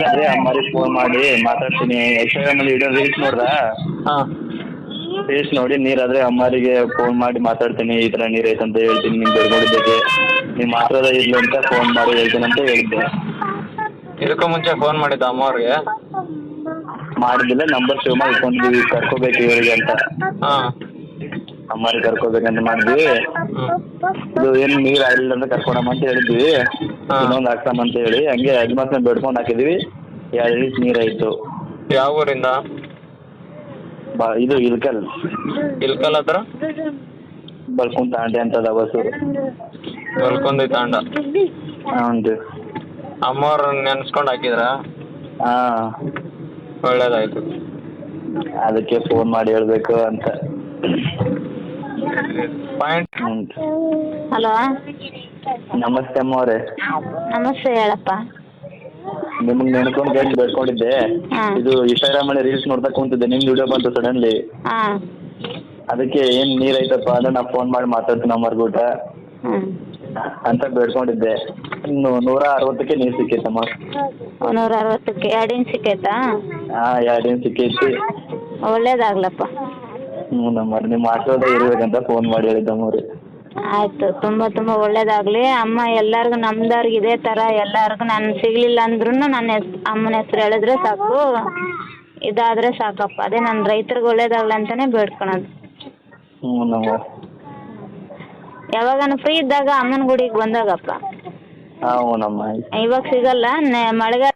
ಅದೇ ಅಮ್ಮರಿಗೆ ಫೋನ್ ಮಾಡಿ ಮಾತಾಡ್ತೀನಿ. ಇನ್ಸ್ಟಾಗ್ರಾಮಲ್ಲಿ ವಿಡಿಯೋ ರೀಲ್ಸ್ ನೋಡ್ದಾ? ಹಾಂ. ರೀಲ್ಸ್ ನೋಡಿ ನೀರಾದರೆ ಅಮ್ಮರಿಗೆ ಫೋನ್ ಮಾಡಿ ಮಾತಾಡ್ತೀನಿ. ಈ ಥರ ನೀರು ಐತೆ ಅಂತ ಹೇಳ್ತೀನಿ. ನೀನು ಬೇಡ್ಕೊಂಡಿದ್ದಕ್ಕೆ ನಿಮ್ಮ ಹತ್ರದ ಇರಲಿ ಅಂತ ಫೋನ್ ಮಾಡಿ ಹೇಳ್ತೀನಿ ಅಂತ ಹೇಳಿದ್ದೆ. ಇದಕ್ಕೂ ಮುಂಚೆ ಫೋನ್ ಮಾಡಿದ್ದ ಅಮ್ಮವ್ರಿಗೆ? ಮಾಡಿದ್ದಿಲ್ಲ, ನಂಬರ್ ಸೇವ್ ಮಾಡಿ ಇಟ್ಕೊಂಡಿದ್ದೀವಿ ಕರ್ಕೋಬೇಕು ಇವರಿಗೆ ಅಂತ. ಹಾಂ. ಅಮ್ಮರಿಗೆ ಕರ್ಕೋಬೇಕಂತ ಮಾಡಿದ್ವಿ. ಇದು ಏನು ನೀರು ಆಗಿಲ್ಲ ಅಂತ ಕರ್ಕೊಳಮ್ಮ ಅಂತ ಹೇಳಿದ್ವಿ. ಇನ್ನೊಂದು ಹಾಕ್ಸಮ್ಮ ಅಂತ ಹೇಳಿ ಹಂಗೆ ಅಜ್ಮಾಸ್ನ ಬೇಡ್ಕೊಂಡು ಹಾಕಿದ್ವಿ. 2 ಲೀಟ್ರ್ ನೀರಾಯಿತು. ಯಾವ ಊರಿಂದ? ಇದು ಇಲ್ಕಲ್ ಹತ್ರ ಬಲ್ಕುಂತ ತಾಂಡೆ ಅಂತದ ಬಸ್ಸು. ಬಲ್ಕೊಂಡಿ ತಾಂಡ. ಹ್ಞೂ. ಅಮ್ಮವ್ರು ನೆನ್ಸ್ಕೊಂಡು ಹಾಕಿದ್ರಾ? ಹಾಂ. ಒಳ್ಳೇದಾಯ್ತು. ಅದಕ್ಕೆ ಫೋನ್ ಮಾಡಿ ಹೇಳಬೇಕು ಅಂತ. ಪಾಯಿಂಟ್. ಹಲೋ, ನಮಸ್ತೆ ಅಮ್ಮವ್ರೆ. ನಮಸ್ತೆ, ಹೇಳಪ್ಪ. ನಿಮಗೆ ನೆನ್ಕೊಂಡು ಕೇಳಿ ಬೇಡ್ಕೊಂಡಿದ್ದೆ. ಇದು ಇನ್ಸ್ಟಾಗ್ರಾಮಲ್ಲಿ ರೀಲ್ಸ್ ನೋಡ್ತಾ ಕುಂತಿದ್ದೆ, ನಿಮ್ದು ವಿಡಿಯೋ ಬಂತು ಸಡನ್ಲಿ. ಹಾಂ. ಅದಕ್ಕೆ ಏನು ನೀರು ಐತಪ್ಪ ಅಂದ್ರೆ ನಾನು ಫೋನ್ ಮಾಡಿ ಮಾತಾಡ್ತೀನಿ ಅಮ್ಮರ್ಗೂಟ ಅಂತ ಬೇಡ್ಕೊಂಡಿದ್ದೆ. 160ಕ್ಕೆ ನೀರು ಸಿಕ್ಕೈತಮ್ಮ. 160ಕ್ಕೆ 2 ಇಂಚ್ ಸಿಕ್ಕೈತಾ? ಹಾಂ, 2 ಇಂಚ್ ಸಿಕ್ಕೈತಿ. ಒಳ್ಳೇದಾಗ್ಲಪ್ಪ. ಹ್ಞೂ ನಮ್ಮವ್ರೆ, ನಿಮ್ಮ ಆಶೀರ್ವಾದ ಇರ್ಬೇಕಂತ ಫೋನ್ ಮಾಡಿ ಹೇಳಿದ್ದಮ್ಮವ್ರಿ. ಆಯಿತು, ತುಂಬ ತುಂಬ ಒಳ್ಳೇದಾಗಲಿ. ಅಮ್ಮ ಎಲ್ಲರಿಗೂ ನಮ್ದವ್ರಿಗೆ ಇದೇ ಥರ ಎಲ್ಲರಿಗೂ ನಾನು ಸಿಗಲಿಲ್ಲ ಅಂದ್ರೂ ನನ್ನ ಅಮ್ಮನ ಹೆಸ್ರು ಹೇಳಿದ್ರೆ ಸಾಕು, ಇದಾದರೆ ಸಾಕಪ್ಪ. ಅದೇ ನನ್ನ ರೈತರಿಗೆ ಒಳ್ಳೇದಾಗಲಿ ಅಂತಲೇ ಬೇಡ್ಕೊಳೋದು. ಹ್ಞೂ ನಮ್ಮ ಯಾವಾಗ ಫ್ರೀ ಇದ್ದಾಗ ಅಮ್ಮನ ಗುಡಿಗೆ ಬಂದಾಗಪ್ಪ. ಹಾಂ, ಹ್ಞೂ ನಮ್ಮ ಇವಾಗ ಸಿಗಲ್ಲ, ಮಳೆಗಾಲ